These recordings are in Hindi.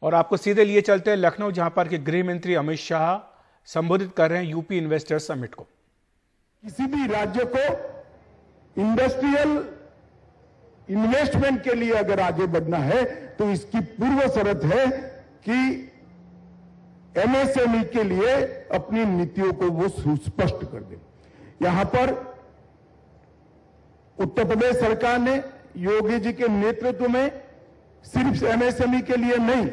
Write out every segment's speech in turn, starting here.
और आपको सीधे लिए चलते हैं लखनऊ, जहां पर कि गृह मंत्री अमित शाह संबोधित कर रहे हैं यूपी इन्वेस्टर्स समिट को। किसी भी राज्य को इंडस्ट्रियल इन्वेस्टमेंट के लिए अगर आगे बढ़ना है तो इसकी पूर्व शर्त है कि एमएसएमई के लिए अपनी नीतियों को वो सुस्पष्ट कर दे। यहां पर उत्तर प्रदेश सरकार ने योगी जी के नेतृत्व में सिर्फ एमएसएमई के लिए नहीं,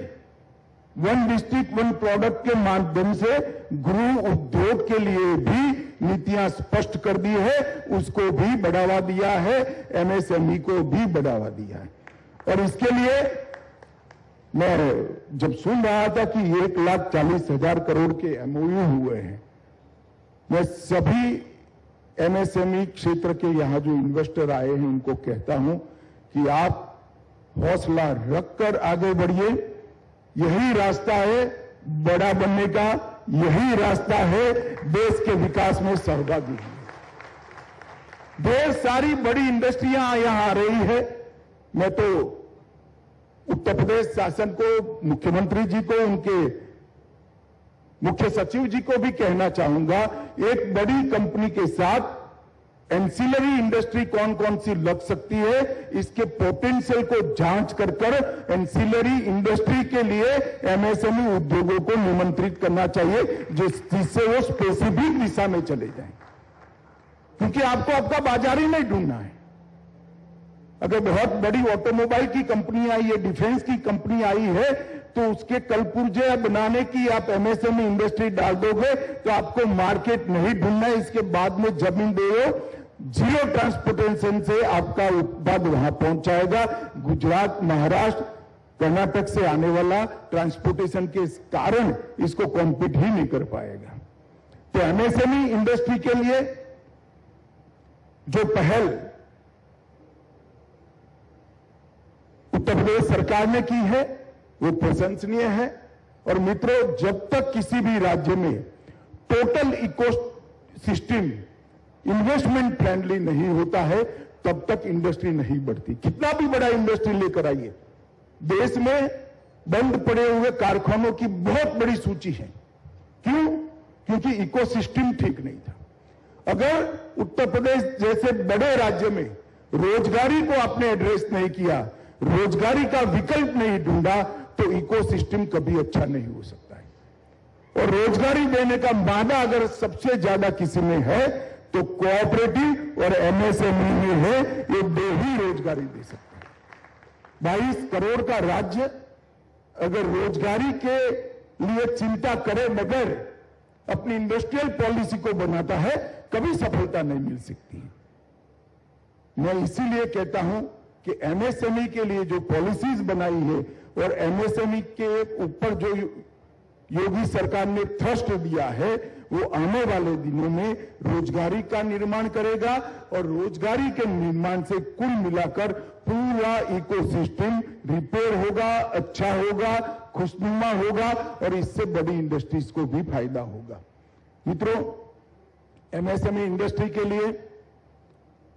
वन डिस्ट्रिक्ट वन प्रोडक्ट के माध्यम से गृह उद्योग के लिए भी नीतियां स्पष्ट कर दी है, उसको भी बढ़ावा दिया है, एमएसएमई को भी बढ़ावा दिया है। और इसके लिए मैं जब सुन रहा था कि 1,40,000 करोड़ के एमओयू हुए हैं, मैं सभी एमएसएमई क्षेत्र के यहां जो इन्वेस्टर आए हैं उनको कहता हूं कि आप हौसला रखकर आगे बढ़िए। यही रास्ता है बड़ा बनने का, यही रास्ता है देश के विकास में सहभागी होने। ढेर सारी बड़ी इंडस्ट्रियां यहां आ रही है। मैं तो उत्तर प्रदेश शासन को, मुख्यमंत्री जी को, उनके मुख्य सचिव जी को भी कहना चाहूंगा, एक बड़ी कंपनी के साथ एंसिलरी इंडस्ट्री कौन कौन सी लग सकती है, इसके पोटेंशियल को जांच कर एंसिलरी इंडस्ट्री के लिए एमएसएमई उद्योगों को निमंत्रित करना चाहिए, जिससे वो स्पेसिफिक दिशा में चले जाएं। क्योंकि आपको आपका बाजार ही नहीं ढूंढना है। अगर बहुत बड़ी ऑटोमोबाइल की कंपनी आई है, डिफेंस की कंपनी आई है, तो उसके कलपुर्जे बनाने की आप एमएसएमई इंडस्ट्री डाल दोगे तो आपको मार्केट नहीं ढूंढना है। इसके बाद में जमीन दे दो, जीरो ट्रांसपोर्टेशन से आपका उत्पाद वहां पहुंच जाएगा। गुजरात, महाराष्ट्र, कर्नाटक से आने वाला ट्रांसपोर्टेशन के कारण इसको कॉम्पीट ही नहीं कर पाएगा। तो एमएसएमई इंडस्ट्री के लिए जो पहल उत्तर प्रदेश सरकार ने की है वो प्रशंसनीय है। और मित्रों, जब तक किसी भी राज्य में total ecosystem investment friendly नहीं होता है, तब तक इंडस्ट्री नहीं बढ़ती। कितना भी बड़ा इंडस्ट्री लेकर आइए, देश में बंद पड़े हुए कारखानों की बहुत बड़ी सूची है। क्यों? क्योंकि इकोसिस्टम ठीक नहीं था। अगर उत्तर प्रदेश जैसे बड़े राज्य में रोजगारी को आपने एड्रेस नहीं किया, रोजगारी का विकल्प नहीं ढूंढा, तो इकोसिस्टम कभी अच्छा नहीं हो सकता है। और रोजगारी देने का मादा अगर सबसे ज्यादा किसी में है तो कोऑपरेटिव और एमएसएमई में है। ये दो ही रोजगारी दे सकते हैं। 22 करोड़ का राज्य अगर रोजगारी के लिए चिंता करे बगैर अपनी इंडस्ट्रियल पॉलिसी को बनाता है, कभी सफलता नहीं मिल सकती। मैं इसीलिए कहता हूं कि एमएसएमई के लिए जो पॉलिसीज बनाई है और एमएसएमई के ऊपर जो योगी सरकार ने थ्रस्ट दिया है, वो आने वाले दिनों में रोजगारी का निर्माण करेगा। और रोजगारी के निर्माण से कुल मिलाकर पूरा इकोसिस्टम रिपेयर होगा, अच्छा होगा, खुशनुमा होगा और इससे बड़ी इंडस्ट्रीज को भी फायदा होगा। मित्रों, एमएसएमई इंडस्ट्री के लिए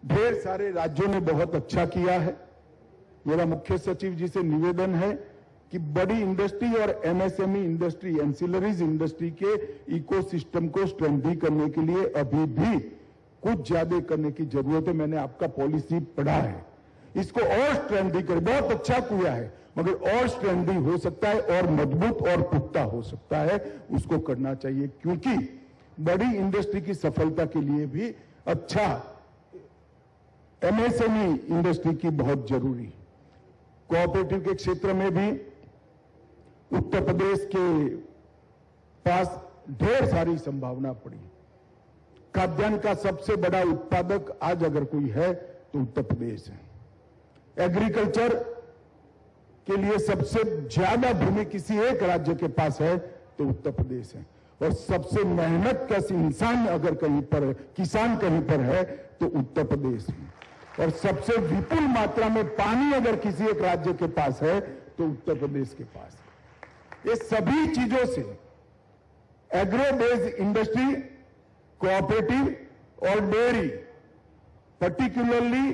ढेर सारे राज्यों ने बहुत अच्छा किया है। मेरा मुख्य सचिव जी से निवेदन है कि बड़ी इंडस्ट्री और एमएसएमई इंडस्ट्री, एंसिलरीज इंडस्ट्री के इकोसिस्टम को स्ट्रेंथन करने के लिए अभी भी कुछ ज्यादा करने की जरूरत है। मैंने आपका पॉलिसी पढ़ा है, इसको और स्ट्रेंथन कर, बहुत अच्छा किया है, मगर और स्ट्रेंथन हो सकता है, और मजबूत और पुख्ता हो सकता है, उसको करना चाहिए। क्योंकि बड़ी इंडस्ट्री की सफलता के लिए भी अच्छा एमएसएमई इंडस्ट्री की बहुत जरूरी है। कोऑपरेटिव के क्षेत्र में भी उत्तर प्रदेश के पास ढेर सारी संभावना पड़ी। खाद्यान्न का सबसे बड़ा उत्पादक आज अगर कोई है तो उत्तर प्रदेश है। एग्रीकल्चर के लिए सबसे ज्यादा भूमि किसी एक राज्य के पास है तो उत्तर प्रदेश है। और सबसे मेहनत कश इंसान अगर कहीं पर है, किसान कहीं पर है तो उत्तर प्रदेश है। और सबसे विपुल मात्रा में पानी अगर किसी एक राज्य के पास है तो उत्तर प्रदेश के पास है। ये सभी चीजों से एग्रो बेस्ड इंडस्ट्री, कोऑपरेटिव और डेयरी, पर्टिकुलरली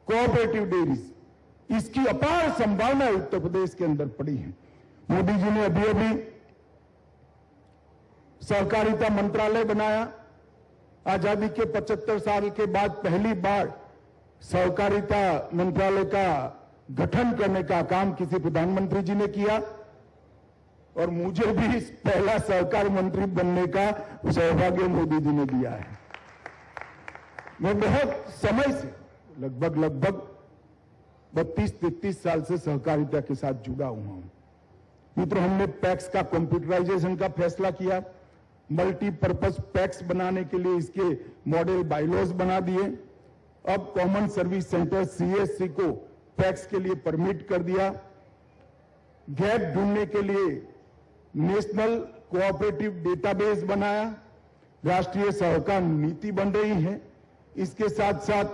कोऑपरेटिव डेयरीज, इसकी अपार संभावना उत्तर प्रदेश के अंदर पड़ी है। मोदी जी ने अभी अभी सहकारिता मंत्रालय बनाया। आजादी के 75 साल के बाद पहली बार सहकारिता मंत्रालय का गठन करने का काम किसी प्रधानमंत्री जी ने किया और मुझे भी इस पहला सहकार मंत्री बनने का सौभाग्य मोदी जी ने दिया है। मैं बहुत समय से लगभग 32-33 साल से सहकारिता के साथ जुड़ा हुआ हूं। मित्रों, हमने पैक्स का कंप्यूटराइजेशन का फैसला किया, मल्टीपर्पज पैक्स बनाने के लिए इसके मॉडल बायलॉज बना दिए। अब कॉमन सर्विस सेंटर CSC को पैक्स के लिए परमिट कर दिया। गैप ढूंढने के लिए नेशनल कोऑपरेटिव डेटाबेस बनाया। राष्ट्रीय सहकार नीति बन रही है। इसके साथ साथ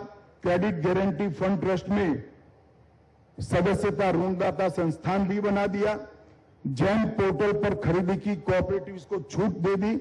क्रेडिट गारंटी फंड ट्रस्ट में सदस्यता ऋणदाता संस्थान भी बना दिया। जैम पोर्टल पर खरीदी की कोऑपरेटिव्स को छूट दे दी।